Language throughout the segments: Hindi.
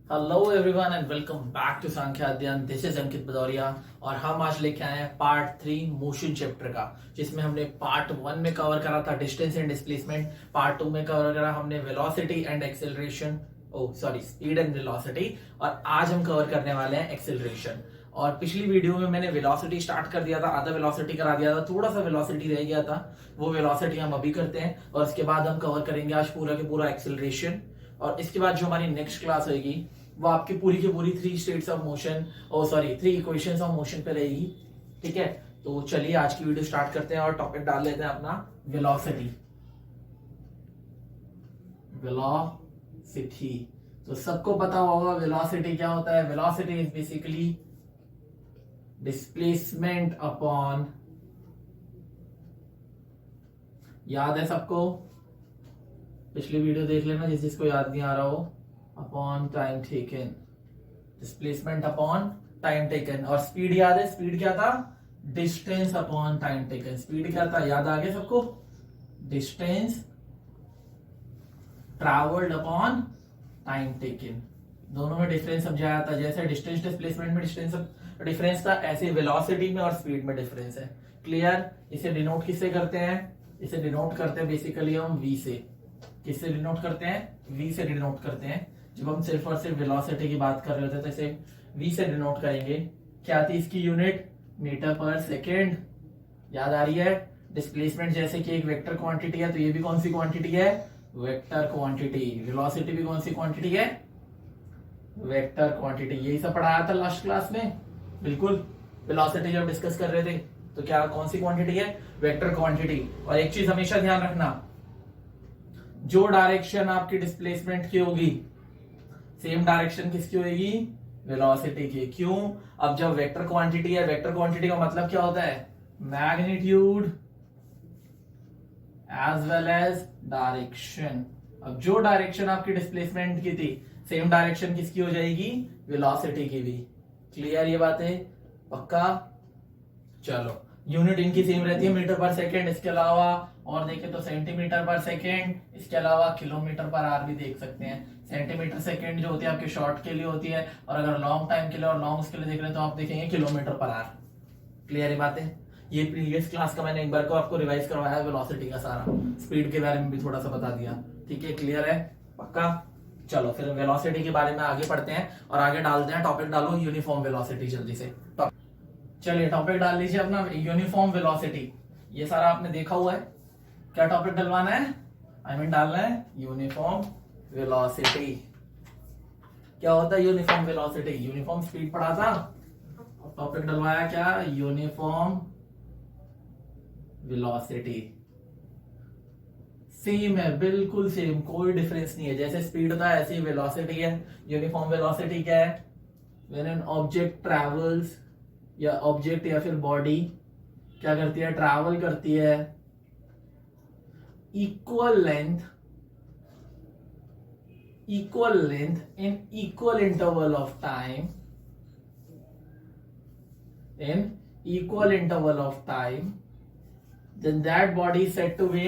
Hello everyone and welcome back to Sankhya Adhyayan. This is अंकित भदौरिया और हम आज लेके आए हैं पार्ट 3 मोशन चैप्टर का, जिसमें हमने पार्ट 1 में कवर करा था डिस्टेंस एंड डिस्प्लेसमेंट, पार्ट 2 में कवर करा हमने velocity and acceleration, speed and velocity, और आज हम कवर करने वाले हैं एक्सेलरेशन। और पिछली वीडियो में मैंने वेलोसिटी स्टार्ट कर दिया था, आधा वेलोसिटी करा दिया था, थोड़ा सा वेलोसिटी रह गया था, वो वेलोसिटी हम अभी करते हैं और उसके बाद हम कवर करेंगे आज पूरा के पूरा एक्सेलरेशन। और इसके बाद जो हमारी नेक्स्ट क्लास होगी वो आपकी पूरी की पूरी 3 states of motion, 3 equations of motion पे रहेगी। ठीक है, तो चलिए आज की वीडियो स्टार्ट करते हैं और टॉपिक डाल लेते हैं अपना वेलोसिटी। वेलोसिटी तो सबको पता होगा वेलोसिटी क्या होता है। Velocity is basically displacement upon, याद है सबको? पिछली वीडियो देख लेना जिसको याद नहीं आ रहा हो। Upon time taken, displacement upon time taken. और स्पीड याद है? स्पीड क्या था? Distance upon time taken. Speed क्या था? याद आ गया सबको? Distance travelled upon time taken. दोनों में डिफरेंस समझाया था। जैसे डिस्टेंस डिस्प्लेसमेंट में डिफरेंस था, ऐसे वेलोसिटी में और स्पीड में डिफरेंस है। क्लियर? इसे डिनोट किससे करते हैं? इसे डिनोट करते हैं बेसिकली हम v से। किससे डिनोट करते हैं? v से डिनोट करते हैं। जब हम सिर्फ और सिर्फ वेलोसिटी की बात कर रहे होते हैं तो इसे v से डिनोट करेंगे। क्या थी इसकी यूनिट? मीटर पर सेकेंड। याद आ रही है? डिस्प्लेसमेंट जैसे कि एक वेक्टर क्वांटिटी है, तो ये भी कौन सी क्वांटिटी है? Vector quantity. वेलोसिटी भी कौन सी क्वांटिटी है? Vector quantity. यही सब पढ़ाया था लास्ट क्लास में, बिल्कुल। वेलोसिटी जब डिस्कस कर रहे थे तो क्या कौन सी क्वांटिटी है? Vector quantity. और एक चीज हमेशा ध्यान रखना, जो डायरेक्शन आपकी डिस्प्लेसमेंट की होगी सेम डायरेक्शन किसकी होगी? वेलोसिटी की। क्यों? अब जब वेक्टर क्वांटिटी है, वेक्टर क्वांटिटी का मतलब क्या होता है? Magnitude as well as direction. अब जो डायरेक्शन आपकी डिस्प्लेसमेंट की थी, सेम डायरेक्शन किसकी हो जाएगी? वेलोसिटी की भी। क्लियर ये बातें? पक्का? चलो, यूनिट इनकी सेम रहती है मीटर पर सेकेंड। इसके अलावा और देखें तो सेंटीमीटर पर सेकेंड, इसके अलावा किलोमीटर पर आर भी देख सकते हैं। सेंटीमीटर सेकेंड जो होती है आपके शॉर्ट के लिए होती है, और अगर लॉन्ग टाइम के लिए और लॉन्ग के लिए देख रहे हैं तो आप देखेंगे किलोमीटर पर आर। क्लियर ये बातें? ये प्रीवियस क्लास का मैंने एक बार को आपको रिवाइज करवाया है वेलोसिटी का सारा, स्पीड के बारे में भी थोड़ा सा बता दिया। ठीक है, क्लियर है? पक्का? चलो फिर वेलोसिटी के बारे में आगे पढ़ते हैं और आगे डालते हैं। टॉपिक डालो यूनिफॉर्म वेलोसिटी जल्दी से। चलिए टॉपिक डाल लीजिए अपना यूनिफॉर्म वेलोसिटी। ये सारा आपने देखा हुआ है। क्या टॉपिक डलवाना है? डालना है यूनिफॉर्म वेलोसिटी। क्या होता है यूनिफॉर्म वेलोसिटी? यूनिफॉर्म स्पीड पढ़ा था, टॉपिक डलवाया क्या? Uniform velocity. सेम है, बिल्कुल सेम, कोई डिफरेंस नहीं है। जैसे स्पीड था ऐसे ही वेलोसिटी है। यूनिफॉर्म वेलोसिटी क्या है? व्हेन एन ऑब्जेक्ट ट्रैवल्स, या ऑब्जेक्ट या फिर बॉडी क्या करती है? ट्रैवल करती है equal length in equal interval of time, then that body is said to be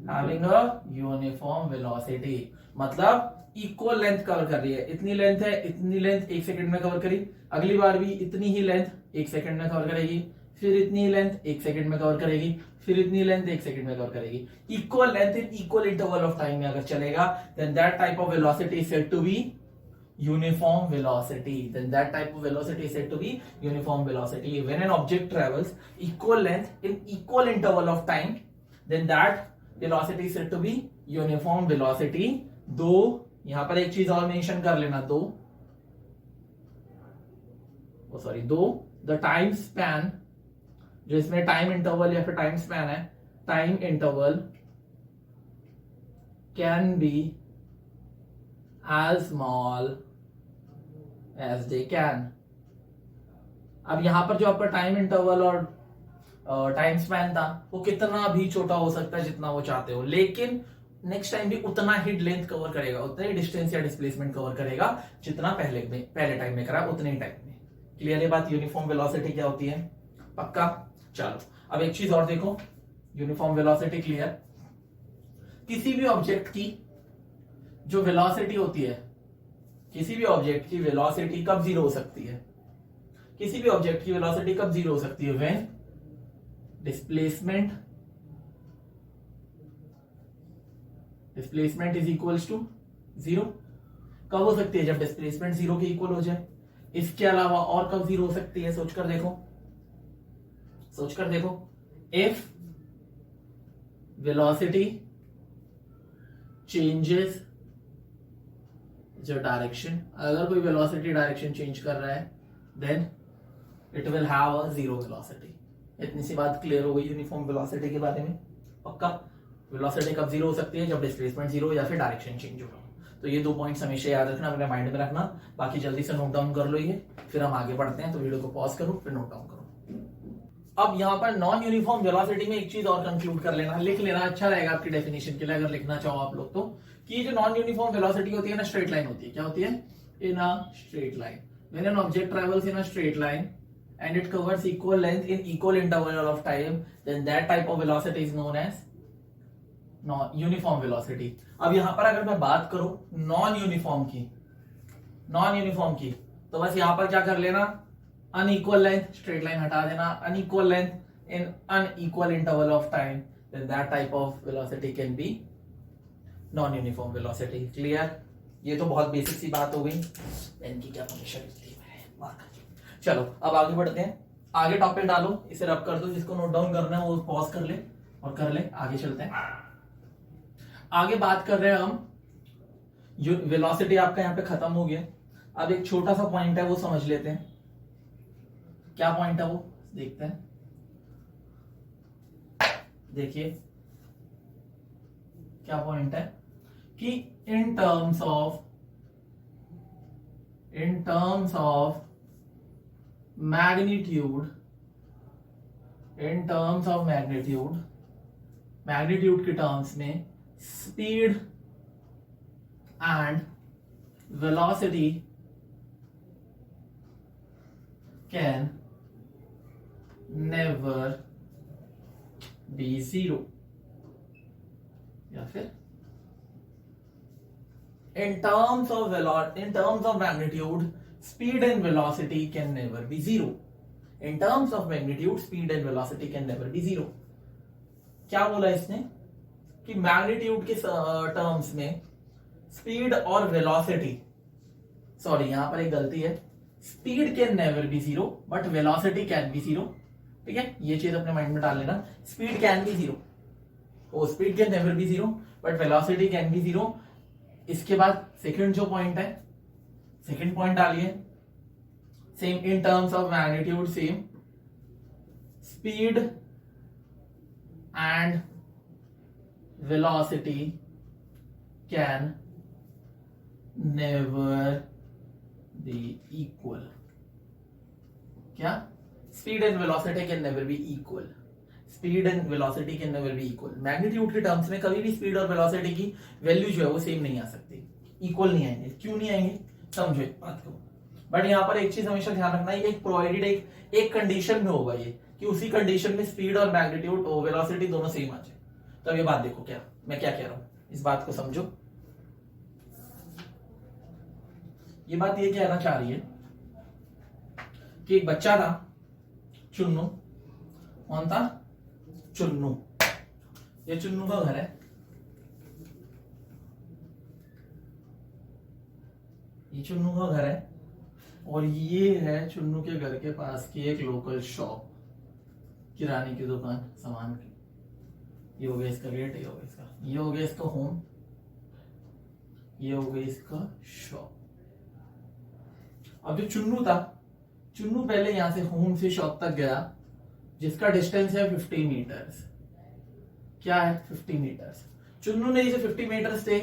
having a uniform velocity। मतलब इक्वल लेंथ कवर कर रही है। इतनी लेंथ है, इतनी लेंथ 1 सेकंड में कवर करी, अगली बार भी इतनी ही लेंथ 1 सेकंड में कवर करेगी, फिर इतनी ही लेंथ 1 सेकंड में कवर करेगी, फिर इतनी लेंथ 1 सेकंड में कवर करेगी। Equal length in equal interval of time में अगर चलेगा, then that type of velocity is said to be uniform velocity। Then that type of velocity is said to be uniform velocity। When an object travels equal length in equal interval of time, then that velocity is said to be uniform velocity। दो, यहां पर एक चीज और मेंशन कर लेना, दो द टाइम स्पैन, जो इसमें टाइम इंटरवल या फिर टाइम स्पैन है, time interval can be as small as they can। अब यहां पर जो आपका टाइम इंटरवल और टाइम स्पैन था वो कितना भी छोटा हो सकता है जितना वो चाहते हो, लेकिन नेक्स्ट टाइम भी उतना ही लेंथ कवर करेगा, उतना ही डिस्टेंस या डिस्प्लेसमेंट कवर करेगा जितना पहले टाइम में करा उतने ही टाइम में। क्लियर है बात? यूनिफॉर्म वेलोसिटी क्या होती है? पक्का? चलो अब एक चीज और देखो, यूनिफॉर्म वेलोसिटी क्लियर। किसी भी ऑब्जेक्ट की जो वेलोसिटी होती है, किसी भी ऑब्जेक्ट की वेलोसिटी कब जीरो हो सकती है? किसी भी ऑब्जेक्ट की वेलोसिटी कब जीरो हो सकती है? When displacement is equals to zero. कब हो सकती है? जब डिस्प्लेसमेंट जीरो के इक्वल हो जाए। इसके अलावा और कब जीरो हो सकती है? सोचकर देखो इफ वेलोसिटी चेंजेस जो डायरेक्शन, अगर कोई वेलोसिटी डायरेक्शन चेंज कर रहा है then it will have a zero velocity. इतनी सी बात क्लियर हो गई यूनिफॉर्म वेलोसिटी के बारे में। पक्का? वेलोसिटी कब जीरो हो सकती है? जब डिस्प्लेसमेंट जीरो या फिर डायरेक्शन चेंज हो। तो ये 2 पॉइंट्स हमेशा याद रखना, अपने माइंड में रखना। बाकी जल्दी से नोट डाउन कर लो ये, फिर हम आगे बढ़ते हैं। तो वीडियो को पॉज करो, फिर नोट डाउन करो। अब यहाँ पर नॉन यूनिफॉर्म वेलोसिटी में एक चीज और कंक्लूड कर लेना, लिख लेना, अच्छा रहेगा आपकी डेफिनेशन के लिए अगर लिखना चाहो आप लोग तो, कि जो नॉन यूनिफॉर्म वेलोसिटी होती है ना, स्ट्रेट लाइन होती है। क्या होती है? In a straight line. When an object travels in a straight line and it covers equal length in equal interval of time, then that type of velocity is known as uniform velocity. अब यहां पर अगर मैं बात करूं नॉन यूनिफॉर्म की, तो बस यहां पर क्या कर लेना, अनइक्वल लेंथ, स्ट्रेट लाइन हटा देना, unequal length in unequal interval of time, then that type of velocity can be non uniform velocity. Clear? ये तो बहुत बेसिक सी बात हो गई। इनकी क्या फंक्शन होती है? चलो अब आगे बढ़ते हैं। आगे टॉपिक डालो, इसे रब कर दो, जिसको नोट डाउन करना है वो पॉज कर ले और कर ले। आगे चलते हैं। आगे बात कर रहे हैं हम, वेलोसिटी आपका यहाँ पे खत्म हो गया। अब एक छोटा सा पॉइंट है वो समझ लेते हैं। क्या पॉइंट है वो देखते हैं। देखिए क्या पॉइंट है कि इन टर्म्स ऑफ मैग्नीट्यूड के टर्म्स में speed and velocity can never be zero, या फिर in terms of magnitude speed and velocity can never be zero. In terms of magnitude speed and velocity can never be zero. क्या बोला इसने कि मैग्नीट्यूड के टर्म्स में स्पीड और वेलोसिटी, सॉरी यहां पर एक गलती है, speed can never be zero but velocity can be zero. ठीक है, ये चीज अपने माइंड में डाल लेना। Speed can be zero, oh speed can never be zero but velocity can be zero. इसके बाद सेकंड जो पॉइंट है, सेकंड पॉइंट डालिए, same in terms of magnitude, same speed and velocity can never be equal. क्या? Speed and velocity can never be equal. Speed and velocity can never be equal. Magnitude के टर्म्स में कभी भी स्पीड और वेलोसिटी की वैल्यू जो है वो सेम नहीं आ सकती, इक्वल नहीं आएंगे। क्यों नहीं आएंगे समझो एक बात को। बट यहाँ पर एक चीज हमेशा ध्यान रखना, ये एक प्रोवाइडेड एक कंडीशन में होगा ये, कि उसी कंडीशन में स्पीड और मैग्नीट्यूड और वेलोसिटी दोनों सेम आ जाए। तो अब ये बात देखो, क्या मैं क्या कह रहा हूं, इस बात को समझो। ये बात ये कहना चाह रही है कि एक बच्चा था, चुन्नू। कौन था? चुन्नू। ये चुन्नू का घर है। ये चुन्नू का घर है और ये है चुन्नू के घर के पास की एक लोकल शॉप, किराने की दुकान, सामान की। ये हो गया इसका गेट, ये हो गया इसका होम, ये हो गई इसका शॉप। अब जो चुन्नू था, चुन्नू पहले यहां से होम से शॉप तक गया, जिसका डिस्टेंस है 50 मीटर्स। क्या है? 50 मीटर्स। चुन्नू ने इसे 50 मीटर्स थे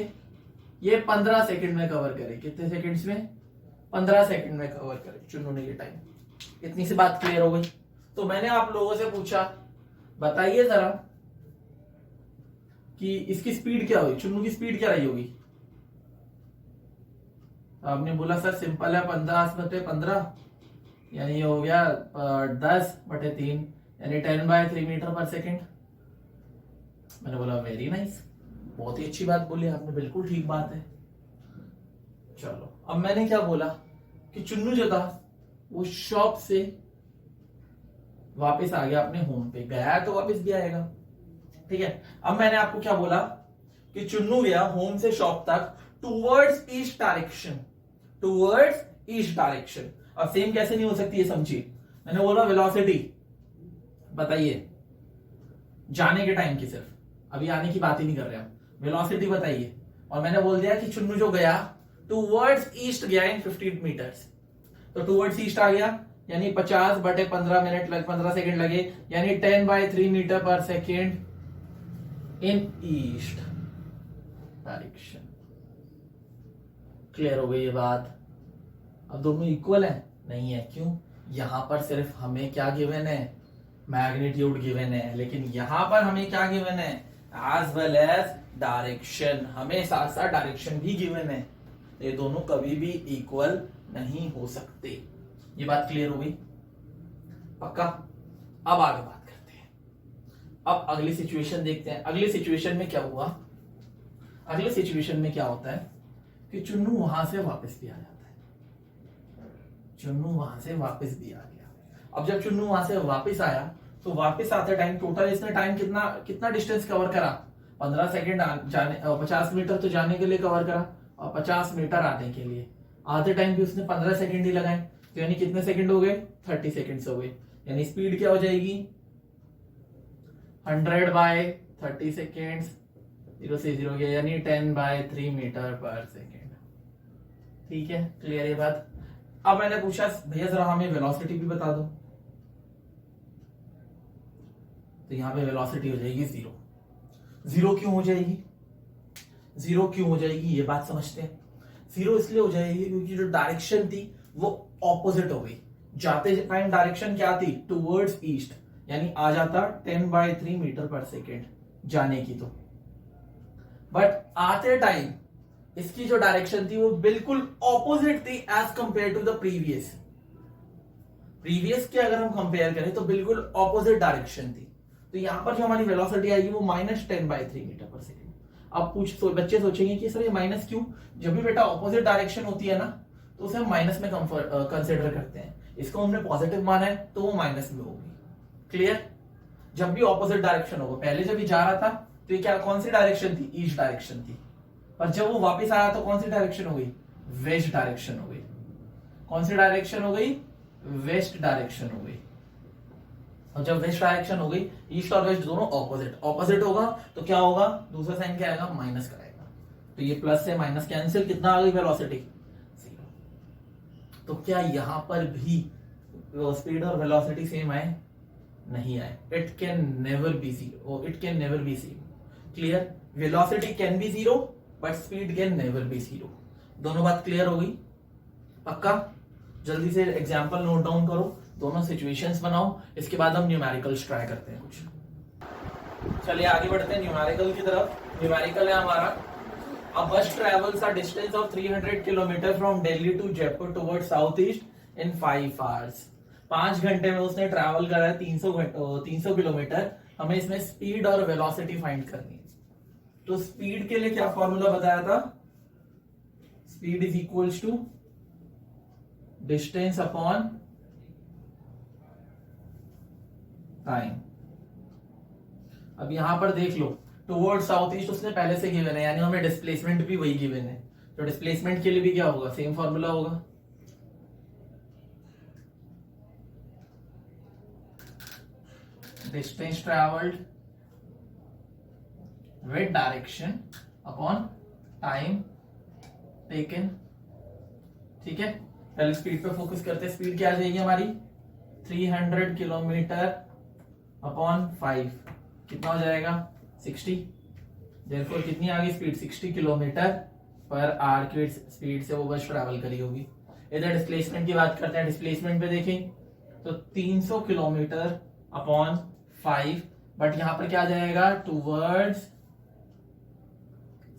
ये 15 सेकंड में कवर करे। कितने सेकंड्स में? 15 सेकंड में कवर करे चुन्नू ने ये टाइम। इतनी सी बात क्लियर हो गई। तो मैंने आप लोगों से पूछा, बताइए जरा कि इसकी स्पीड क्या हुई, चुन्नू की स्पीड क्या रही होगी? आपने बोला सर सिंपल है, 15/15 यानी ये हो गया 10/3 यानी 10/3 मीटर पर सेकेंड। मैंने बोला वेरी नाइस, बहुत ही अच्छी बात बोली आपने, बिल्कुल ठीक बात है। चलो अब मैंने क्या बोला कि चुन्नू जो था वो शॉप से वापस आ गया अपने होम पे, गया है तो वापस भी आएगा, ठीक है। अब मैंने आपको क्या बोला कि चुन्नू गया होम से शॉप तक towards east direction, towards east direction. अब सेम कैसे नहीं हो सकती है समझिए, मैंने बोला वेलोसिटी बताइए जाने के टाइम की, सिर्फ अभी आने की बात ही नहीं कर रहे हम, वेलोसिटी बताइए। और मैंने बोल दिया कि चुन्नू जो गया टूवर्ड्स ईस्ट गया इन 15 मीटर्स, तो टूवर्ड्स ईस्ट आ गया यानी 50/15 मिनट 15 सेकंड लगे, यानी 10/3 मीटर पर second in east direction. Clear हो गई ये बात? अब दोनों इक्वल है? नहीं है, क्यों? यहां पर सिर्फ हमें क्या गिवन है, मैग्नीट्यूड गिवन है, लेकिन यहां पर हमें क्या गिवन है, एज वेल एज डायरेक्शन, हमें साथ साथ डायरेक्शन भी गिवन है। ये दोनों कभी भी इक्वल नहीं हो सकते। ये बात क्लियर हो गई? पक्का? अब आगे बात करते हैं, अब अगली सिचुएशन देखते हैं। अगली सिचुएशन में क्या हुआ, अगले सिचुएशन में क्या होता है कि चुन्नू वहां से वापस भी आ जाता है, चुन्नू वहां से वापस भी आ गया। अब जब चुन्नू वहां से वापस आया तो वापस आते टाइम टोटल इसने टाइम कितना कितना डिस्टेंस कवर करा, 15 सेकेंड जाने, 50 मीटर तो जाने के लिए कवर करा और 50 मीटर आने के लिए, आते टाइम भी उसने 15 सेकेंड ही लगाए, तो यानी कितने सेकेंड हो गए, 30 सेकेंड्स हो गए। यानी स्पीड क्या हो जाएगी, 100/30 सेकेंड्स, 0 से 0 गया, यानी 10/3 मीटर पर सेकेंड। ठीक है, क्लियर ये बात? अब मैंने पूछा भैया जरा हमें वेलोसिटी भी बता दो, तो यहां पे वेलोसिटी हो जाएगी 0। 0 क्यों हो जाएगी, 0 क्यों हो जाएगी ये बात समझते हैं। 0 इसलिए हो जाएगी क्योंकि जो डायरेक्शन थी वो ऑपोजिट हो गई। जाते टाइम डायरेक्शन क्या थी, टूवर्ड्स ईस्ट, यानी आ जाता 10/3 मीटर पर सेकेंड जाने की, तो बट आते टाइम इसकी जो डायरेक्शन थी वो बिल्कुल ऑपोजिट थी as compared to the previous. Previous के अगर हम कंपेयर करें तो बिल्कुल ऑपोजिट डायरेक्शन थी, तो यहां पर जो हमारी वेलोसिटी आएगी वो -10/3 मीटर पर सेकेंड। अब बच्चे सोचेंगे कि सर ये माइनस क्यों, जब भी बेटा ऑपोजिट डायरेक्शन होती है ना तो उसे हम माइनस में कंसिडर करते हैं, इसको हमने पॉजिटिव माना है तो वो माइनस में होगी। क्लियर? जब भी ऑपोजिट डायरेक्शन होगा, पहले जब ये जा रहा था तो ये क्या कौन सी डायरेक्शन थी, ईस्ट डायरेक्शन थी, और जब वो वापस आया तो कौन सी डायरेक्शन हो गई, वेस्ट डायरेक्शन हो गई। कौन सी डायरेक्शन हो गई, वेस्ट डायरेक्शन हो गई। और जब वेस्ट डायरेक्शन हो गई, ईस्ट और वेस्ट दोनों ऑपोजिट, ऑपोजिट होगा तो क्या होगा, दूसरा साइन क्या आएगा, माइनस का आएगा, तो ये प्लस से माइनस कैंसिल, कितना आ गई वेलोसिटी, 0। तो क्या यहां पर भी स्पीड और वेलोसिटी सेम आए, नहीं आए। It can never B 0, it can never B 0। Clear? Velocity can B 0 but speed can never B 0। दोनों बात क्लियर हो गई? पक्का? जल्दी से एग्जांपल नोट डाउन करो, दोनों सिचुएशंस बनाओ, इसके बाद हम न्यूमेरिकल्स ट्राई करते हैं कुछ। चलिए आगे बढ़ते हैं न्यूमेरिकल की तरफ। न्यूमेरिकल है हमारा, a bus travels a distance of 300 kilometre from Delhi to Jaipur towards south east in 5 hours. 5 घंटे में उसने ट्रैवल करा है 300 किलोमीटर। हमें इसमें स्पीड और वेलोसिटी फाइंड करनी है। तो स्पीड के लिए क्या फॉर्मूला बताया था, speed is equals to distance upon time. अब यहां पर देख लो, टुवर्ड्स साउथ ईस्ट उसने पहले से गिवन है, यानी हमें डिस्प्लेसमेंट भी वही गिवन है, तो डिस्प्लेसमेंट के लिए भी क्या होगा, सेम फॉर्मूला होगा। Distance travelled with direction upon time taken. ठीक है, पहले स्पीड पे फोकस करते हैं। स्पीड क्या आ जाएगी हमारी, 300 किलोमीटर अपॉन 5, कितना हो जाएगा, 60। देयरफॉर कितनी आ गई स्पीड, 60 किलोमीटर पर आवर की स्पीड से वो बस ट्रैवल करी होगी। इधर डिस्प्लेसमेंट की बात करते हैं। डिस्प्लेसमेंट पे देखें तो 300 किलोमीटर अपॉन 5, बट यहां पर क्या आ जाएगा, टूवर्ड्स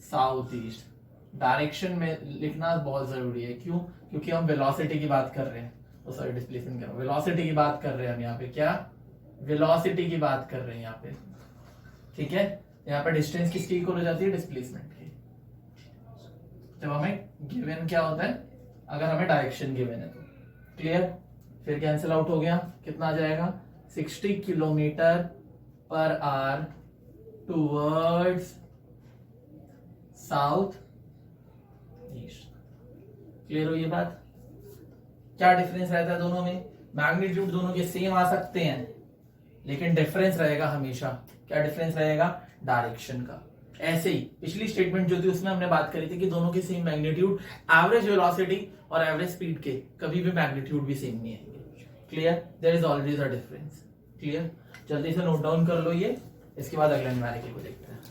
साउथ ईस्ट। डायरेक्शन में लिखना बहुत जरूरी है, क्यों, क्योंकि हम वेलोसिटी की बात कर रहे हैं, सॉरी डिस्प्लेसमेंट कर रहे हैं, वेलोसिटी की बात कर रहे हैं हम यहाँ पे, क्या, वेलोसिटी की बात कर रहे हैं यहाँ पे। ठीक है, यहाँ पर डिस्टेंस किसकी इक्वल हो जाती है, डिस्प्लेसमेंट की। जब हमें गिवन क्या होता है, अगर हमें डायरेक्शन गिवन है तो। क्लियर, फिर कैंसिल आउट हो गया, कितना आ जाएगा 60 kilometre per hour towards south east. Clear हो ये बात? क्या डिफरेंस रहता है दोनों में? मैग्नीट्यूड दोनों के सेम आ सकते हैं, लेकिन डिफरेंस रहेगा हमेशा। क्या डिफरेंस रहेगा? डायरेक्शन का। ऐसे ही पिछली स्टेटमेंट जो थी उसमें हमने बात करी थी कि दोनों के सेम मैग्नीट्यूड, एवरेज वेलोसिटी और एवरेज स्पीड के कभी भी मैग्नीट्यूड भी सेम नहीं आएंगे। Clear, there is always a difference. Clear, जल्दी से नोट डाउन कर लो ये, इसके बाद अगले न्यूमेरिकल को देखते हैं।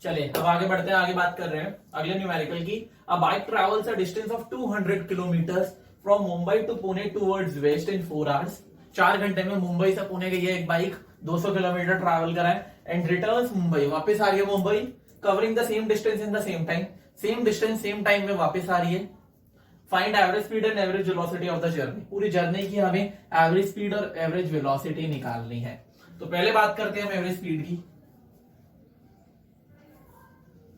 चलिए अब आगे बढ़ते हैं, आगे बात कर रहे हैं अगले न्यूमेरिकल की। A bike travels a distance of 200 kilometre from Mumbai to Pune towards west in 4 hours. 4 घंटे में मुंबई से पुणे गई है एक बाइक, 200 किलोमीटर ट्रैवल करा है, एंड रिटर्न्स मुंबई, वापस आ रही है Mumbai, covering the same distance in the same time, same distance same time में वापस आ रही है। Find average speed and average velocity of the journey. पूरी जर्नी की हमें एवरेज स्पीड और एवरेज वेलोसिटी निकालनी है। तो पहले बात करते हैं हम एवरेज स्पीड की।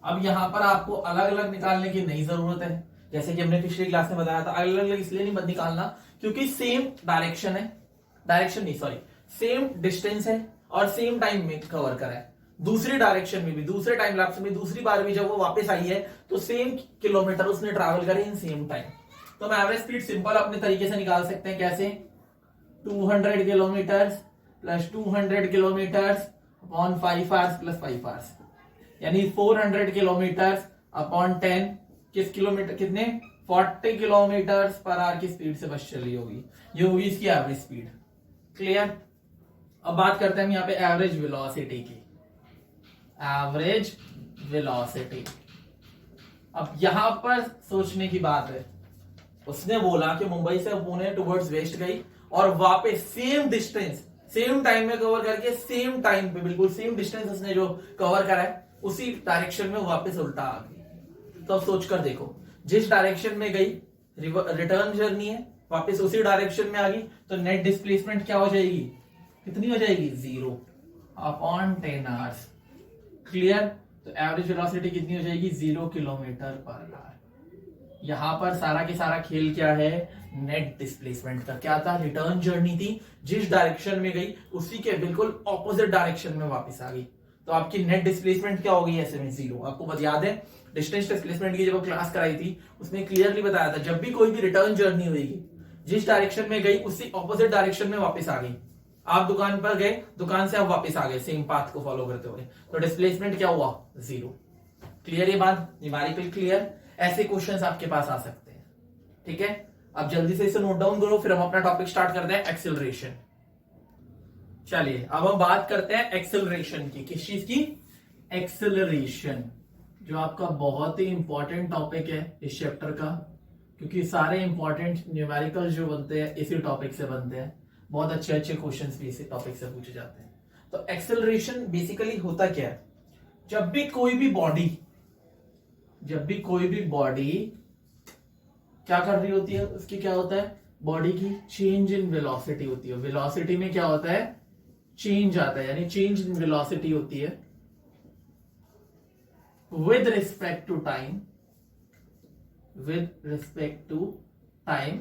अब यहां पर आपको अलग अलग निकालने की नहीं जरूरत है, जैसे कि हमने पिछली क्लास में बताया था। अलग अलग इसलिए नहीं निकालना क्योंकि सेम डायरेक्शन है, डायरेक्शन नहीं सॉरी, सेम डिस्टेंस है और सेम टाइम में कवर करा है। दूसरी डायरेक्शन में भी, दूसरे टाइम लैप्स में, दूसरी बार भी जब वो वापस आई है तो सेम किलोमीटर उसने ट्रैवल करे इन सेम टाइम। तो हम एवरेज स्पीड सिंपल अपने तरीके से निकाल सकते हैं। कैसे? 200 kilometre plus 200 kilometre upon 5 hours plus 5 hours, यानी 400 किलोमीटर अपॉन 10, किस किलोमीटर, कितने 40 किलोमीटर पर आवर की स्पीड से बस चली होगी। ये होगी इसकी एवरेज स्पीड। क्लियर, अब बात करते हैं हम यहाँ पे एवरेज वेलोसिटी की। एवरेज वेलोसिटी, अब यहां पर सोचने की बात है, उसने बोला कि मुंबई से पुणे टुवर्ड्स वेस्ट गई और वापस सेम डिस्टेंस सेम टाइम में कवर करके सेम टाइम पे बिल्कुल सेम डिस्टेंस उसने जो कवर करा है उसी डायरेक्शन में वापस उल्टा आ गई। तो अब सोच कर देखो, जिस डायरेक्शन में गई रिटर्न जर्नी है, वापस उसी डायरेक्शन में आ गई, तो नेट डिस्प्लेसमेंट क्या हो जाएगी, कितनी हो जाएगी 0 अपॉन 10 आवर्स। क्लियर, तो एवरेज वेलोसिटी कितनी हो जाएगी 0 किलोमीटर पर आवर। यहां पर सारा के सारा खेल क्या है, नेट डिस्प्लेसमेंट का। क्या था, रिटर्न जर्नी थी, जिस डायरेक्शन में गई उसी के बिल्कुल ऑपोजिट डायरेक्शन में वापस आ गई, तो आपकी नेट डिस्प्लेसमेंट क्या होगी ऐसे में 0। आपको बस याद है डिस्टेंस डिस्प्लेसमेंट की जब क्लास कराई थी उसमें क्लियरली बताया था, जब भी कोई भी रिटर्न जर्नी हुई, जिस डायरेक्शन में गई उसी ऑपोजिट डायरेक्शन में वापस आ गई। आप दुकान पर गए, दुकान से आप वापस आ गए सेम पाथ को फॉलो करते हुए, तो डिस्प्लेसमेंट क्या हुआ 0। क्लियर ये बात, न्यूमेरिकल क्लियर। ऐसे क्वेश्चंस आपके पास आ सकते हैं। ठीक है, अब जल्दी से इसे नोट डाउन करो, फिर हम अपना टॉपिक स्टार्ट करते हैं एक्सेलरेशन। चलिए अब हम बात करते हैं एक्सेलरेशन की। किस चीज की? एक्सेलरेशन, जो आपका बहुत ही इंपॉर्टेंट टॉपिक है इस चैप्टर का, क्योंकि सारे इंपॉर्टेंट न्यूमेरिकल जो बनते हैं इसी टॉपिक से बनते हैं। बहुत अच्छे अच्छे क्वेश्चंस भी इसी टॉपिक से पूछे जाते हैं। तो एक्सेलरेशन बेसिकली होता क्या है, जब भी कोई भी बॉडी क्या कर रही होती है, उसकी क्या होता है, बॉडी की चेंज इन वेलोसिटी होती है। वेलोसिटी में क्या होता है, चेंज आता है, यानी चेंज इन वेलोसिटी होती है with respect to time,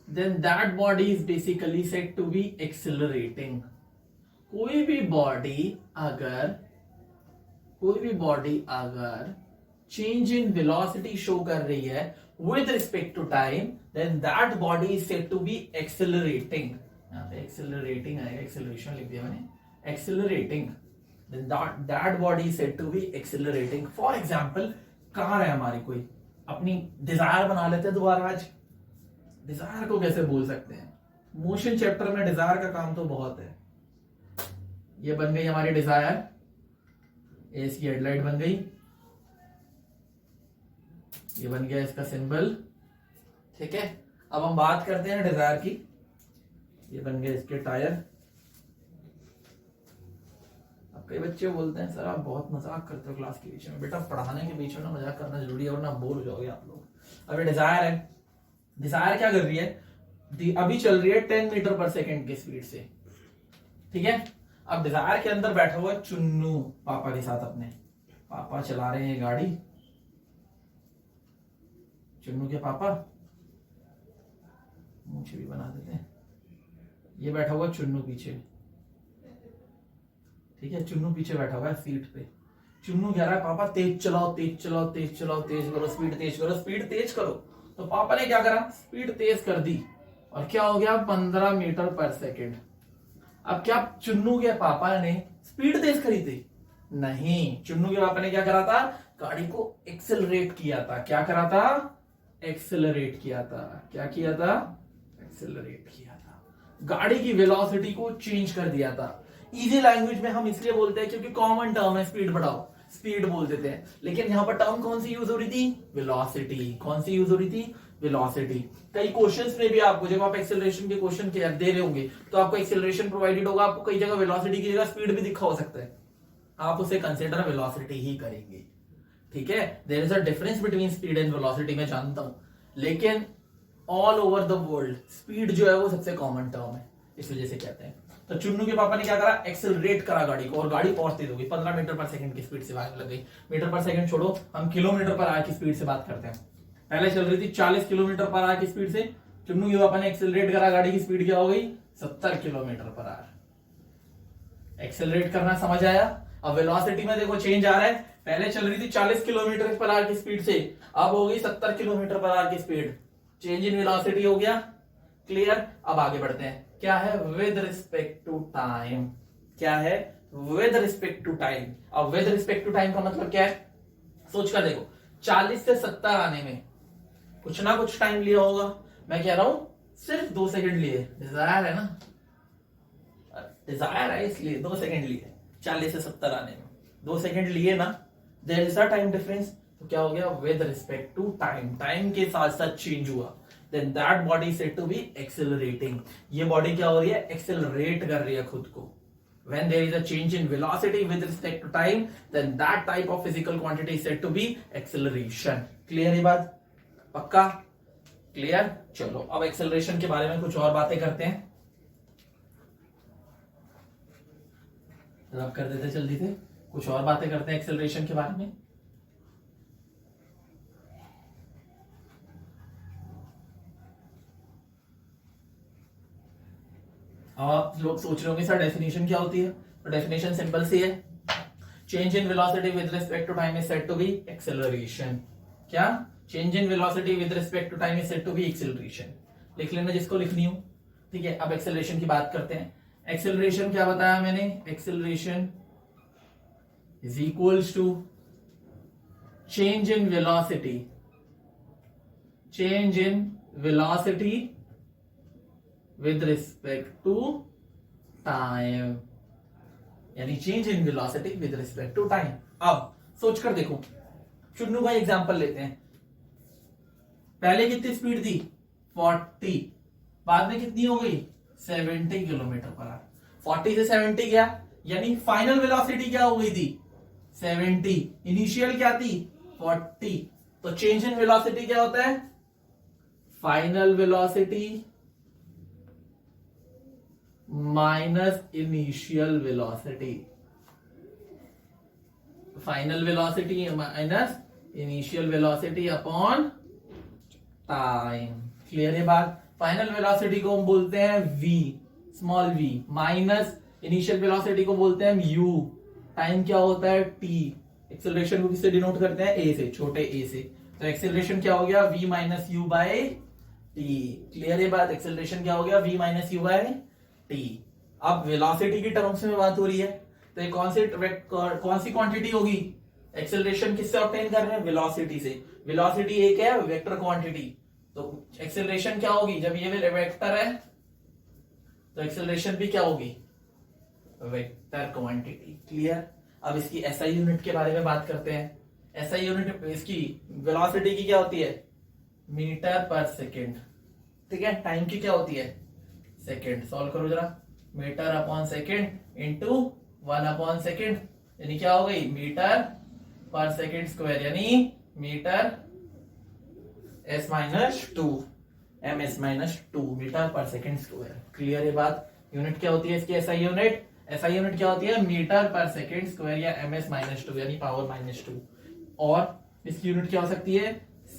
then that body is basically said to be accelerating. कोई भी बॉडी अगर चेंज इन वेलोसिटी शो कर रही है with respect to time, then that body is said to be accelerating. यहाँ पे accelerating आएगा, acceleration लिख दिया मैंने, accelerating. Then that body is said to be accelerating. For example, car है हमारी, कोई अपनी डिजायर बना लेते हैं दोबारा। आज डिजायर को कैसे बोल सकते हैं, मोशन चैप्टर में डिजायर का काम तो बहुत है। ये बन गई हमारी डिजायर, इसकी हेडलाइट बन गई, ये बन गया इसका सिंबल। ठीक है, अब हम बात करते हैं डिजायर की। ये बन गए इसके टायर। अब कई बच्चे बोलते हैं सर आप बहुत मजाक करते हो क्लास के बीच में। बेटा पढ़ाने के बीच में ना मजाक करना जरूरी है, वरना बोर हो जाओगे आप लोग। अब ये डिजायर है, डिजायर क्या कर रही है, अभी चल रही है 10 मीटर पर सेकेंड की स्पीड से। ठीक है, अब डिजायर के अंदर बैठा हुआ चुन्नू पापा के साथ, अपने पापा चला रहे हैं गाड़ी, चुन्नू के पापा, मुझे भी बना देते हैं। ये बैठा हुआ चुन्नू पीछे, ठीक है, चुन्नू पीछे बैठा हुआ है सीट पे। चुन्नू कह रहा है पापा तेज चलाओ, तेज चलाओ, तेज चलाओ, तेज करो, स्पीड तेज करो, स्पीड तेज करो। तो पापा ने क्या करा, स्पीड तेज कर दी और क्या हो गया, 15 मीटर पर सेकेंड। अब क्या चुन्नू के पापा ने स्पीड तेज करी थी? नहीं, चुन्नू के पापा ने क्या करा था, गाड़ी को एक्सेलरेट किया था। क्या करा था, एक्सेलरेट किया था। क्या किया था, एक्सेलरेट किया था, गाड़ी की वेलोसिटी को चेंज कर दिया था। इजी लैंग्वेज में हम इसलिए बोलते हैं क्योंकि कॉमन टर्म है, स्पीड बढ़ाओ, स्पीड बोल देते हैं। लेकिन यहां पर टर्म कौन सी यूज हो रही थी, वेलोसिटी। कौन सी यूज हो रही थी, वेलोसिटी। कई क्वेश्चंस में भी आपको, जब आप एक्सेलरेशन के क्वेश्चन दे रहे होंगे तो आपको एक्सेलरेशन प्रोवाइडेड होगा, आपको कई जगह वेलोसिटी की जगह स्पीड भी दिखा हो सकता है, आप उसे कंसिडर वेलोसिटी ही करेंगे। ठीक है, there is a difference between speed and velocity, मैं जानता हूं, लेकिन all over the world speed जो है वो सबसे कॉमन टर्म है, इस वजह से कहते हैं। तो चुन्नू के पापा ने क्या करा, एक्सेलरेट करा गाड़ी को और गाड़ी बहुत तेज हो गई, 15 मीटर पर सेकंड की स्पीड से भागने लग गई। मीटर पर सेकंड छोड़ो, हम किलोमीटर पर आवर की स्पीड से बात करते हैं। पहले चल रही थी 40 किलोमीटर पर आवर की स्पीड से, चुन्नू के पापा ने एक्सेलरेट करा, गाड़ी की स्पीड क्या हो गई, 70 किलोमीटर पर आवर। एक्सेलरेट करना समझ आया। अब वेलोसिटी में देखो चेंज आ रहा है, पहले चल रही थी 40 किलोमीटर पर आवर की स्पीड से, अब हो गई 70 किलोमीटर पर आवर की स्पीड। चेंज इन वेलोसिटी हो गया, क्लियर। अब आगे बढ़ते हैं, क्या है, विद रिस्पेक्ट टू टाइम। क्या है, विद रिस्पेक्ट टू टाइम। अब विद रिस्पेक्ट टू टाइम का मतलब क्या है, सोच कर देखो, 40 से 70 आने में कुछ ना कुछ टाइम लिया होगा। मैं कह रहा हूं सिर्फ 2 सेकंड लिए, डिजायर है ना, डिजायर है इसलिए 2 सेकंड लिए, 40 से 70 आने में 2 सेकंड लिए ना, there is a time difference. तो क्या हो गया, with respect to time, time के साथ साथ चेंज हुआ, then that body is said to be accelerating। ये बॉडी क्या हो रही है, एक्सेलरेट कर रही है खुद को। when there is a change in velocity with respect to time, then that type of physical quantity is said to be acceleration। Clear ये बात, पक्का क्लियर। चलो अब एक्सेलरेशन के बारे में कुछ और बातें करते हैं, रब कर देते जल्दी से, कुछ और बातें करते हैं एक्सेलरेशन के बारे में। आप लोग सोच रहे होंगे सर डेफिनेशन क्या होती है, तो डेफिनेशन सिंपल सी है, change in velocity with respect to time is said to be acceleration. क्या, change in velocity with respect to time is said to be acceleration. लिख लेना जिसको लिखनी हो, ठीक है। अब एक्सेलरेशन की बात करते हैं। एक्सेलरेशन क्या बताया मैंने, acceleration is equals to change in velocity, change in velocity with respect to time, यानी change in velocity with respect to time. अब सोच कर देखो, चुन्नू का एग्जांपल लेते हैं, पहले कितनी स्पीड थी 40, बाद में कितनी हो गई 70 किलोमीटर पर आवर। 40 से 70 गया, यानी फाइनल वेलोसिटी क्या हो गई थी 70, इनिशियल क्या थी 40। तो चेंज इन वेलोसिटी क्या होता है, final velocity minus initial velocity, final velocity minus initial velocity upon time. Clear है बात। फाइनल वेलोसिटी को हम बोलते हैं v, small v, minus initial velocity को बोलते हैं u, टाइम क्या होता है t। एक्सेलरेशन को किससे डिनोट करते हैं, a से, छोटे a से। तो एक्सेलरेशन क्या हो गया v minus u by t. Clear है बात, एक्सेलरेशन क्या हो गया v minus u by t. अब वेलोसिटी की टर्म्स में बात हो रही है, तो ये कौन सी क्वांटिटी होगी, एक्सेलरेशन किससे ऑब्टेन कर रहे हैं, वेलोसिटी से। वेलोसिटी एक है वेक्टर क्वांटिटी, तो एक्सेलरेशन क्या होगी, जब ये वेक्टर है तो एक्सेलरेशन भी क्या होगी, वेक्टर क्वांटिटी। क्लियर। अब इसकी एसआई यूनिट के बारे में बात करते हैं। एसआई यूनिट इसकी वेलोसिटी की क्या होती है, मीटर पर सेकेंड, ठीक है। टाइम की क्या होती है, सेकेंड। सॉल्व करो जरा, metre upon second into 1 upon second, यानी क्या हो गई मीटर पर सेकेंड स्क्वायर, यानी metre s minus two, m s minus 2 metre पर सेकेंड स्क्वायर। क्लियर है बात। यूनिट क्या होती है इसकी, एसआई यूनिट, एसआई यूनिट क्या होती है, मीटर पर सेकेंड स्क्वायर या एम एस माइनस 2 यानी पावर माइनस 2। और इसकी यूनिट क्या हो सकती है,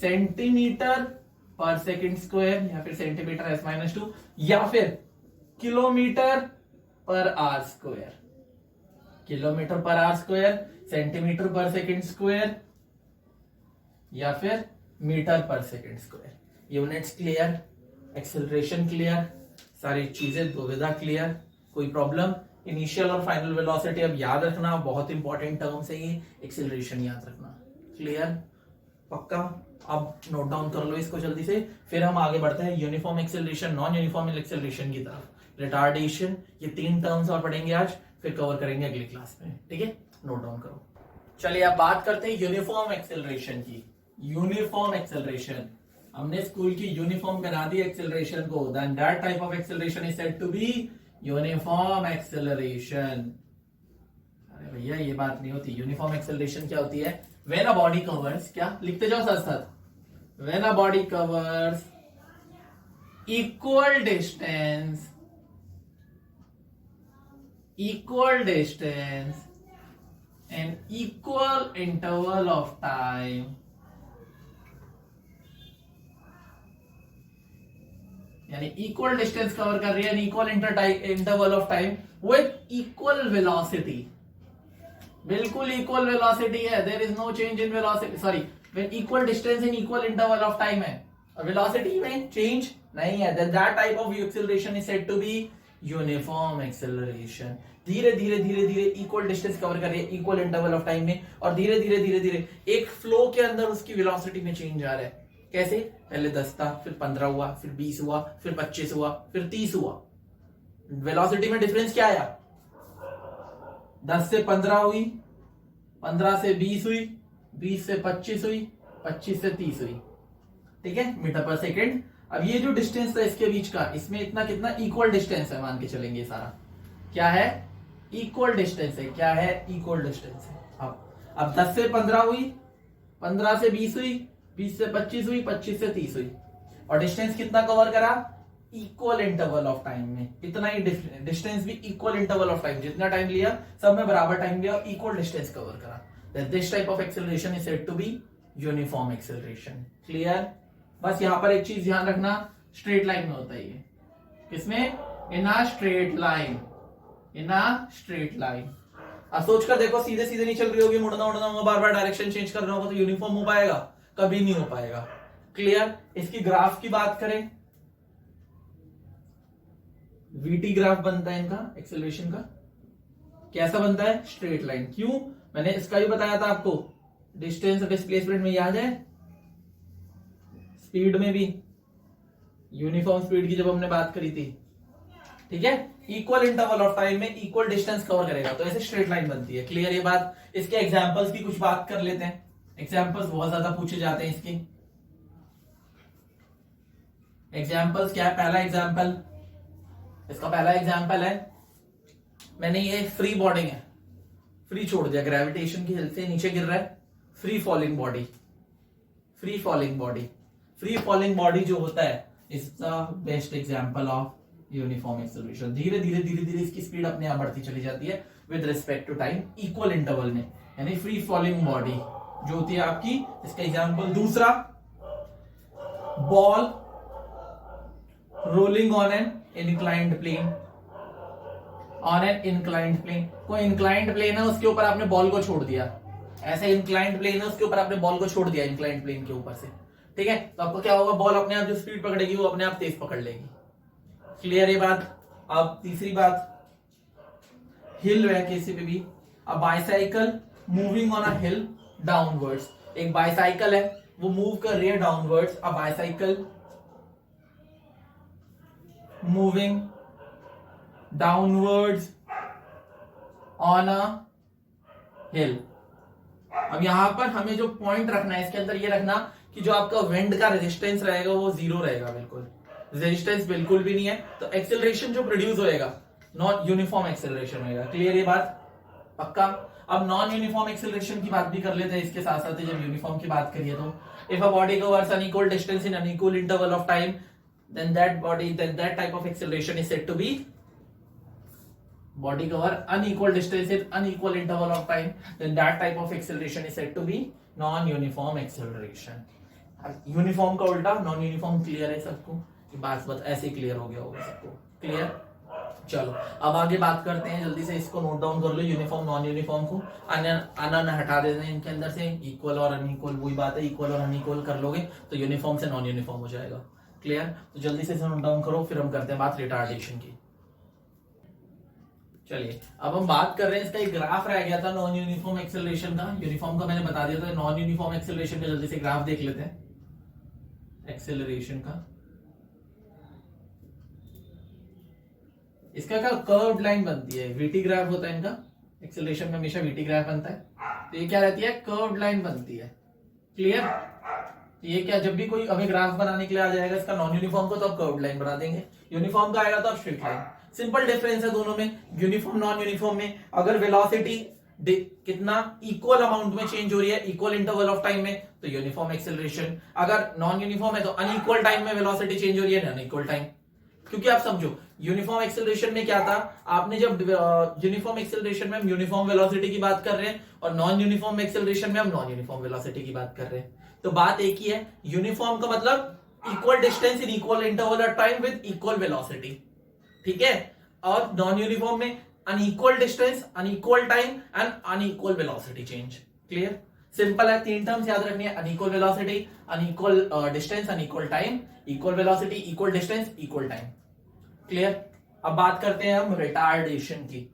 सेंटीमीटर पर सेकंड स्क्वायर या फिर सेंटीमीटर s-2 या फिर किलोमीटर पर आर स्क्वायर, किलोमीटर पर आर स्क्वायर, सेंटीमीटर पर सेकंड स्क्वायर या फिर मीटर पर second square. Units clear, acceleration clear, सारी चीजें दुविधा क्लियर, कोई प्रॉब्लम? इनिशियल और फाइनल वेलोसिटी अब याद रखना, बहुत इंपॉर्टेंट टर्म्स है ये, एक्सेलरेशन याद रखना। क्लियर, पक्का? अब नोट डाउन कर लो इसको जल्दी से, फिर हम आगे बढ़ते हैं uniform acceleration, non uniform acceleration की तरफ। रिटार्डेशन, ये 3 टर्म्स और पढ़ेंगे आज, फिर कवर करेंगे अगली क्लास में, ठीक है? नोट डाउन करो। चलिए अब बात करते हैं यूनिफॉर्म एक्सेलरेशन की। यूनिफॉर्म एक्सेलरेशन, हमने स्कूल की यूनिफॉर्म बना दी एक्सेलरेशन को, then that type of acceleration is said to be uniform acceleration. अरे भैया ये बात नहीं होती। यूनिफॉर्म एक्सेलरेशन क्या होती है? व्हेन अ बॉडी कवर्स, क्या लिखते जाओ साथ साथ, when a body covers equal distance and equal interval of time, यानी इक्वल डिस्टेंस कवर कर रही है, equal interval of time with equal velocity. बिल्कुल इक्वल वेलोसिटी है, there is no change in velocity, sorry, when equal distance in equal interval of time है और वेलोसिटी में चेंज नहीं है, then that type of acceleration is said to be uniform acceleration. धीरे धीरे धीरे धीरे इक्वल डिस्टेंस कवर कर रही है इक्वल इंटरवल ऑफ टाइम में, और धीरे धीरे धीरे धीरे एक फ्लो के अंदर उसकी वेलोसिटी में चेंज आ रहा है। कैसे? पहले 10 था, फिर 15 हुआ, फिर 20 हुआ, फिर 25 हुआ, फिर 30 हुआ। वेलोसिटी में डिफरेंस क्या आया? 10 से 15 हुई, 15 से 20 हुई, 20 से 25 हुई, 25 से 30 हुई, ठीक है, मीटर पर सेकेंड। अब ये जो डिस्टेंस था इसके बीच का, इसमें इतना कितना इक्वल डिस्टेंस है, मान के चलेंगे सारा क्या है? इक्वल डिस्टेंस है। क्या है? इक्वल डिस्टेंस है। अब 10 से 15 हुई, 15 से 20 हुई, 20 से 25 हुई, 25 से 30 हुई, और डिस्टेंस कितना कवर करा? इक्वल इंटरवल ऑफ टाइम में। इतना ही डिस्टेंस भी इक्वल इंटरवल ऑफ टाइम, जितना टाइम लिया सब में बराबर टाइम लिया और इक्वल डिस्टेंस कवर करा। This type of acceleration is said to be uniform acceleration. Clear? बस यहां पर एक चीज ध्यान रखना, स्ट्रेट लाइन में होता है ये। किसमें? In a straight line, in a straight line. अब सोच कर देखो, सीधे सीधे नहीं चल रही होगी, मुड़ना उड़ना होगा, बार बार डायरेक्शन चेंज करना होगा, तो यूनिफॉर्म हो पाएगा? कभी नहीं हो पाएगा। क्लियर? इसकी ग्राफ की बात करें, वीटी ग्राफ बनता है इनका एक्सेलरेशन का। कैसा बनता है? Straight line. क्यों? मैंने इसका भी बताया था आपको, डिस्टेंस डिस्प्लेसमेंट में याद है, स्पीड में भी, यूनिफॉर्म स्पीड की जब हमने बात करी थी, ठीक है, इक्वल इंटरवल ऑफ टाइम में इक्वल डिस्टेंस कवर करेगा, तो ऐसे स्ट्रेट लाइन बनती है। क्लियर ये बात? इसके एग्जांपल्स की कुछ बात कर लेते हैं, एग्जांपल्स बहुत ज्यादा पूछे जाते हैं इसके। एग्जांपल्स क्या है? पहला एग्जांपल, इसका पहला एग्जांपल है, मैंने ये फ्री बॉडी है, फ्री छोड़ दिया, ग्रेविटेशन की हेल्प से नीचे गिर रहा है, free falling body. Free falling body, free falling body जो होता है is the best example of uniform acceleration. धीरे धीरे धीरे धीरे इसकी स्पीड अपने आप बढ़ती चली जाती है with respect to time, equal interval में, यानी फ्री फॉलिंग बॉडी जो होती है आपकी। इसका एग्जांपल दूसरा, ball rolling on an inclined plane, on an inclined plane. कोई इंक्लाइंड प्लेन है, उसके ऊपर आपने बॉल को छोड़ दिया, ऐसे इंक्लाइंड प्लेन है, उसके ऊपर आपने बॉल को छोड़ दिया इंक्लाइंड प्लेन के ऊपर से, ठीक है, तो आपको क्या होगा? बॉल अपने आप जो स्पीड पकड़ेगी वो अपने आप तेज पकड़ लेगी। क्लियर ये बात? अब तीसरी बात, हिल है किसी पे भी, a bicycle moving on a hill downwards. एक बाइसाइकिल है, वो मूव कर रही है downwards, a bicycle moving downwards on a hill. अब यहां पर हमें जो पॉइंट रखना है इसके अंदर, ये रखना कि जो आपका विंड का रेजिस्टेंस रहेगा वो 0 रहेगा, बिल्कुल रेजिस्टेंस बिल्कुल भी नहीं है, तो एक्सेलरेशन जो प्रोड्यूस होएगा नॉन यूनिफॉर्म एक्सेलरेशन होएगा। क्लियर ये बात? पक्का? अब नॉन यूनिफॉर्म एक्सेलरेशन की बात भी कर लेते हैं इसके साथ साथ, जब यूनिफॉर्म की बात करिए तो, if a body covers unequal distance in unequal interval of time, then that type of acceleration is said to be body cover unequal distance in unequal interval of time, then that type of acceleration is said to be non-uniform acceleration. Uniform का उल्टा नॉन यूनिफॉर्म। क्लियर है सबको? बस ऐसे ही क्लियर हो गया होगा सबको। क्लियर? चलो अब आगे बात करते हैं, जल्दी से इसको नोट डाउन कर लो, यूनिफॉर्म नॉन यूनिफॉर्म को अन हटा देते हैं इनके अंदर से, इक्वल और अनइक्वल वही बात है, इक्वल और अनइक्वल कर लोगे तो यूनिफॉर्म से नॉन यूनिफॉर्म हो जाएगा। क्लियर? तो जल्दी से नोट डाउन करो, फिर हम करते हैं बात रिटार्डेशन की। चलिए अब हम बात कर रहे हैं, इसका एक ग्राफ रह गया था नॉन यूनिफॉर्म एक्सेलरेशन का। यूनिफॉर्म का मैंने बता दिया था, नॉन यूनिफॉर्म एक्सेलरेशन का जल्दी से ग्राफ देख लेते हैं एक्सेलरेशन का। इसका क्या कर्व्ड लाइन बनती है, वीटी ग्राफ होता है इनका, एक्सेलरेशन में हमेशा वीटी ग्राफ बनता है, तो ये क्या रहती है, कर्व्ड लाइन बनती है। क्लियर? ये क्या, जब भी कोई हमें ग्राफ बनाने के लिए आ जाएगा इसका नॉन यूनिफॉर्म को, तो आप कर्व्ड लाइन बना देंगे, यूनिफॉर्म का आएगा तो आप स्ट्रेट लाइन। सिंपल डिफरेंस है दोनों में, यूनिफॉर्म नॉन यूनिफॉर्म में अगर वेलोसिटी कितना इक्वल अमाउंट में चेंज हो रही है, इक्वल इंटरवल ऑफ टाइम में, तो यूनिफॉर्म एक्सेलरेशन। अगर नॉन यूनिफॉर्म है तो अनइक्वल टाइम में वेलोसिटी चेंज हो रही है, अनइक्वल टाइम। क्योंकि आप समझो यूनिफॉर्म एक्सेलरेशन में क्या था, आपने जब यूनिफॉर्म एक्सेलरेशन में हम यूनिफॉर्म वेलोसिटी की बात कर रहे हैं और नॉन यूनिफॉर्म एक्सेलरेशन में हम नॉन यूनिफॉर्म वेलोसिटी की बात कर रहे हैं, तो बात एक ही है। यूनिफॉर्म का मतलब equal distance in equal interval of time with equal velocity, ठीक है, और नॉन यूनिफॉर्म में unequal distance, unequal time and unequal velocity change. Clear? Simple है, तीन टर्म्स याद रखनी है, unequal velocity, unequal distance, unequal time, equal velocity, equal distance, equal time. Clear? अब बात करते हैं हम रिटार्डेशन की।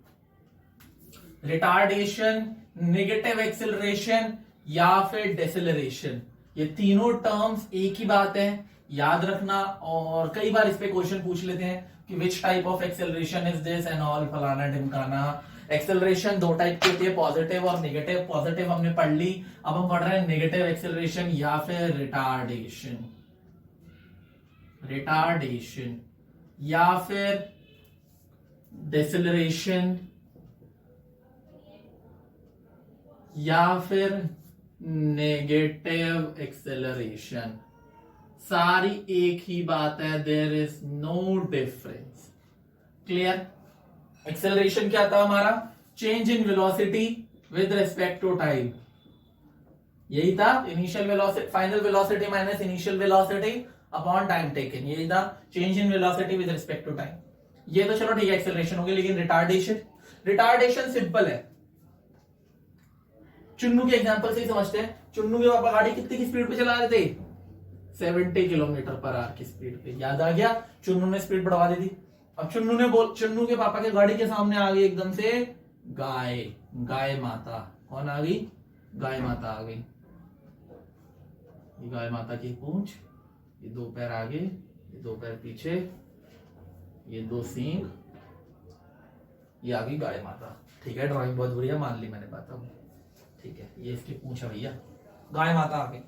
रिटार्डेशन, नेगेटिव एक्सेलरेशन या फिर डेसेलरेशन, ये तीनों टर्म्स एक ही बात है, याद रखना। और कई बार इस पे क्वेश्चन पूछ लेते हैं कि which type of acceleration is this and all, फलाना ढिमकाना। एक्सेलरेशन दो टाइप की होती है, पॉजिटिव और नेगेटिव। पॉजिटिव हमने पढ़ ली, अब हम पढ़ रहे हैं नेगेटिव एक्सेलरेशन या फिर रिटार्डेशन। रिटार्डेशन या फिर डेसेलरेशन या फिर नेगेटिव एक्सेलरेशन, सारी एक ही बात है, there is no difference. Clear? Acceleration क्या था हमारा, change in velocity with respect to time, यही था। Initial velocity, final velocity minus initial velocity upon time taken, यही था change in velocity with respect to time. ये तो चलो ठीक है एक्सेलरेशन हो गई, लेकिन रिटार्डेशन, रिटार्डेशन सिंपल है। चुन्नू के एग्जांपल से ही समझते हैं। चुन्नू के पापा गाड़ी कितनी की स्पीड पे चला रहे थे, 70 किलोमीटर पर आवर की स्पीड पे। याद आ गया, चुन्नू ने स्पीड बढ़वा दी थी। अब चुन्नू के पापा के गाड़ी के सामने आ गई एकदम से गाय, गाय माता। कौन आ गई, गाय माता आ गई। ये गाय माता की पूंछ, ये दो पैर आगे, ये दो पैर पीछे, ये दो सींग, ये आ गई गाय माता। ठीक है, ड्राइंग बहुत बढ़िया मान ली मैंने बात। अब ठीक है, ये इसकी पूंछ है भैया, गाय माता आ गई।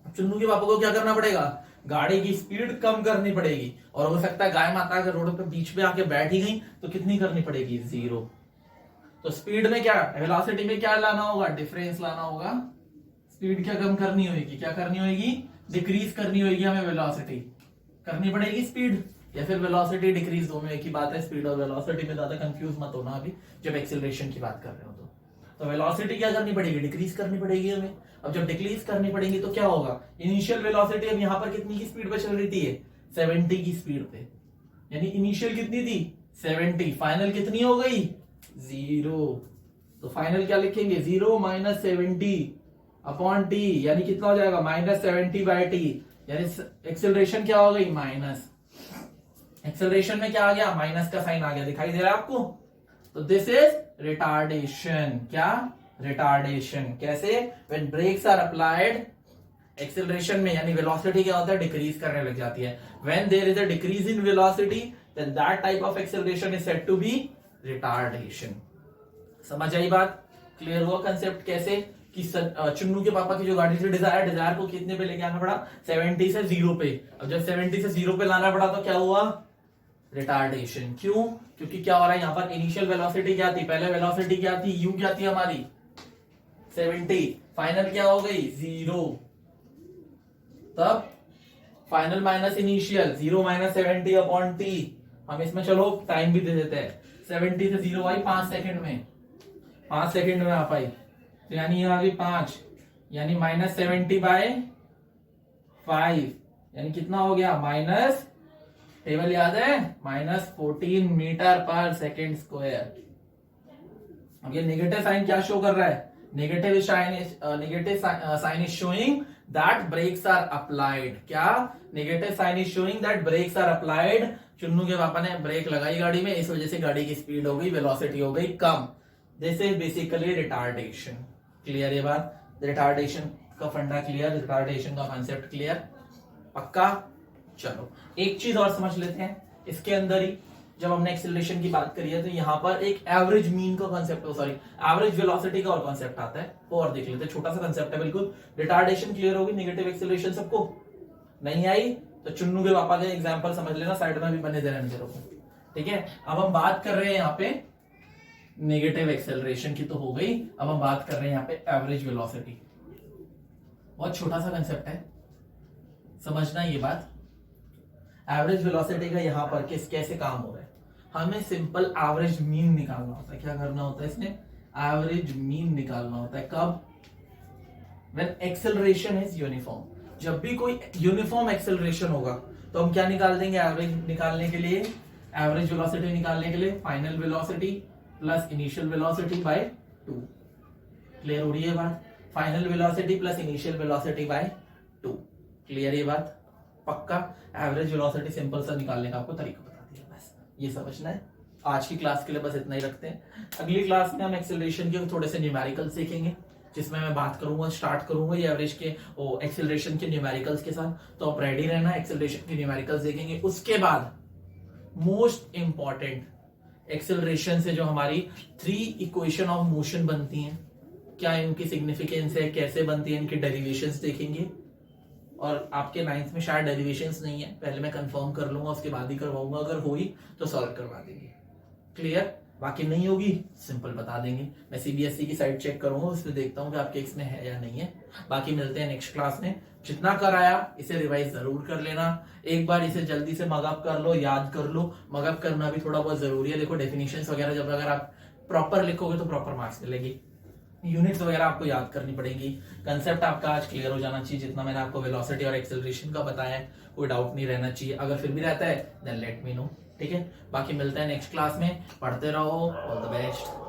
अब चुन्नू के पापा को क्या करना पड़ेगा, गाड़ी की स्पीड कम करनी पड़ेगी। और हो सकता है गाय माता अगर रोड पे बीच में आके बैठ ही गई तो कितनी करनी पड़ेगी, 0। तो स्पीड में क्या, वेलोसिटी में क्या लाना होगा, डिफरेंस लाना होगा। स्पीड क्या कम करनी होगी, क्या करनी होगी, डिक्रीज करनी होगी। हमें वेलोसिटी करनी पड़ेगी स्पीड, या फिर वेलोसिटी डिक्रीज, दोनों एक ही बात है। स्पीड और वेलोसिटी में ज्यादा कंफ्यूज मत होना अभी जब एक्सेलरेशन की बात कर रहे हो तो वेलोसिटी क्या करनी पड़ेगी, डिक्रीज करनी पड़ेगी हमें। अब जब डिक्रीज करनी पड़ेगी तो क्या होगा, इनिशियल वेलोसिटी अब यहां पर कितनी की स्पीड पे चल रही थी, 70 की स्पीड पे, यानी इनिशियल कितनी थी 70, फाइनल कितनी हो गई 0। तो फाइनल क्या लिखेंगे, 0 माइनस 70 अपॉन टी, यानी कितना हो जाएगा -70/t, यानी एक्सेलरेशन क्या हो गई माइनस। एक्सेलरेशन में क्या आ गया, माइनस का साइन आ गया, दिखाई दे रहा है आपको। तो दिस इज रिटार्डेशन। क्या, रिटार्डेशन। कैसे, when brakes are applied acceleration में, यानी वेलोसिटी क्या होता है, डिक्रीज करने लग जाती है। When there is a decrease in velocity then that type of acceleration is said to be retardation. समझ आई बात, क्लियर हुआ कंसेप्ट कैसे कि चुन्नू के पापा की जो गाड़ी थी डिजायर को कितने पे लेके आना पड़ा, 70 से 0 पे। अब जब 70 से 0 पे लाना पड़ा तो क्या हुआ, रिटार्डेशन। क्यों, क्योंकि क्या हो रहा है यहाँ पर, इनिशियल वेलोसिटी क्या थी, पहले वेलोसिटी क्या थी, u क्या थी हमारी 70, फाइनल क्या हो गई 0। तब final minus initial, 0 minus 70 upon t। हम इसमें चलो टाइम भी दे देते हैं, 70 से 0 आई 5 सेकंड में, 5 सेकंड में आ पाई, तो यानी ये आ गई 5, यानी -70/5 5, यानी कितना हो गया माइनस, टेबल याद है, -14 मीटर पर सेकेंड स्क्वायर। अब ये नेगेटिव साइन क्या शो कर रहा है, negative sign is showing that brakes are applied. क्या, negative sign is showing that brakes are applied. Chunnu के पापा ने ब्रेक लगाई गाड़ी में, इस वजह से गाड़ी की स्पीड हो गई, वेलोसिटी हो गई कम। This is basically retardation. Clear ये बात, रिटार्डेशन का फंडा क्लियर, रिटार्डेशन का कॉन्सेप्ट क्लियर, पक्का। चलो एक चीज और समझ लेते हैं इसके अंदर ही, जब हमने एक्सेलरेशन की बात करी है तो यहां पर एक एवरेज मीन का कॉन्सेप्ट, सॉरी एवरेज वेलोसिटी का और कॉन्सेप्ट आता है, वो और देख लेते हैं। छोटा सा कॉन्सेप्ट है बिल्कुल। रिटार्डेशन क्लियर होगी, नेगेटिव एक्सेलरेशन सबको नहीं आई तो चुन्नू के पापा के एग्जांपल समझ लेना, साइड में भी बने दे रहने को, ठीक है। अब हम बात कर रहे हैं यहाँ पे नेगेटिव एक्सेलरेशन की, तो हो गई। अब हम बात कर रहे हैं यहाँ पे एवरेज वेलोसिटी। बहुत छोटा सा कंसेप्ट है, समझना ये बात। एवरेज वेलोसिटी का यहां पर कैसे काम हो रहा है, हमें सिंपल एवरेज मीन निकालना होता है। क्या करना होता है इसमें, एवरेज मीन निकालना होता है। कब, व्हेन एक्सेलरेशन इज यूनिफॉर्म। जब भी कोई यूनिफॉर्म एक्सेलरेशन होगा तो हम क्या निकाल देंगे, एवरेज निकालने के लिए, एवरेज वेलोसिटी निकालने के लिए final velocity plus initial velocity bye 2। Clear हो रही है बात, final velocity plus initial velocity bye 2। Clear ये बात, पक्का। एवरेज वेलोसिटी सिंपल सा निकालने का आपको तरीका बता दिया, बस ये समझना है। आज की क्लास के लिए बस इतना ही रखते हैं। अगली क्लास में हम एक्सेलरेशन के थोड़े से न्यूमेरिकल्स सीखेंगे, जिसमें मैं बात करूंगा, स्टार्ट करूंगा ये एवरेज के एक्सेलरेशन के न्यूमेरिकल्स के साथ। तो आप रेडी रहना, एक्सेलरेशन के न्यूमेरिकल्स देखेंगे। उसके बाद मोस्ट इंपॉर्टेंट, एक्सेलरेशन से जो हमारी 3 इक्वेशन ऑफ मोशन बनती हैं, क्या इनकी सिग्निफिकेंस है, कैसे बनती है, इनके डेरिवेशंस देखेंगे। और आपके 9th में शायद डेरिवेशंस नहीं है, पहले मैं कंफर्म कर लूंगा, उसके बाद ही करवाऊंगा। अगर हुई तो सॉल्व करवा देंगे। क्लियर, बाकी नहीं होगी सिंपल बता देंगे। मैं सीबीएसई की साइट चेक करूंगा, उसमें देखता हूँ कि आपके इसमें है या नहीं है। बाकी मिलते हैं नेक्स्ट क्लास में। जितना कराया इसे रिवाइज जरूर कर लेना, एक बार इसे जल्दी से मगअप कर लो, याद कर लो। मगअप करना भी थोड़ा बहुत जरूरी है। देखो डेफिनेशंस वगैरह जब अगर आप प्रॉपर लिखोगे तो प्रॉपर मार्क्स मिलेगी। यूनिट्स वगैरह आपको याद करनी पड़ेगी। कंसेप्ट आपका आज क्लियर हो जाना चाहिए, जितना मैंने आपको वेलोसिटी और एक्सेलरेशन का बताया है, कोई डाउट नहीं रहना चाहिए। अगर फिर भी रहता है देन लेट मी नो, ठीक है। बाकी मिलते हैं नेक्स्ट क्लास में, पढ़ते रहो, ऑल द बेस्ट।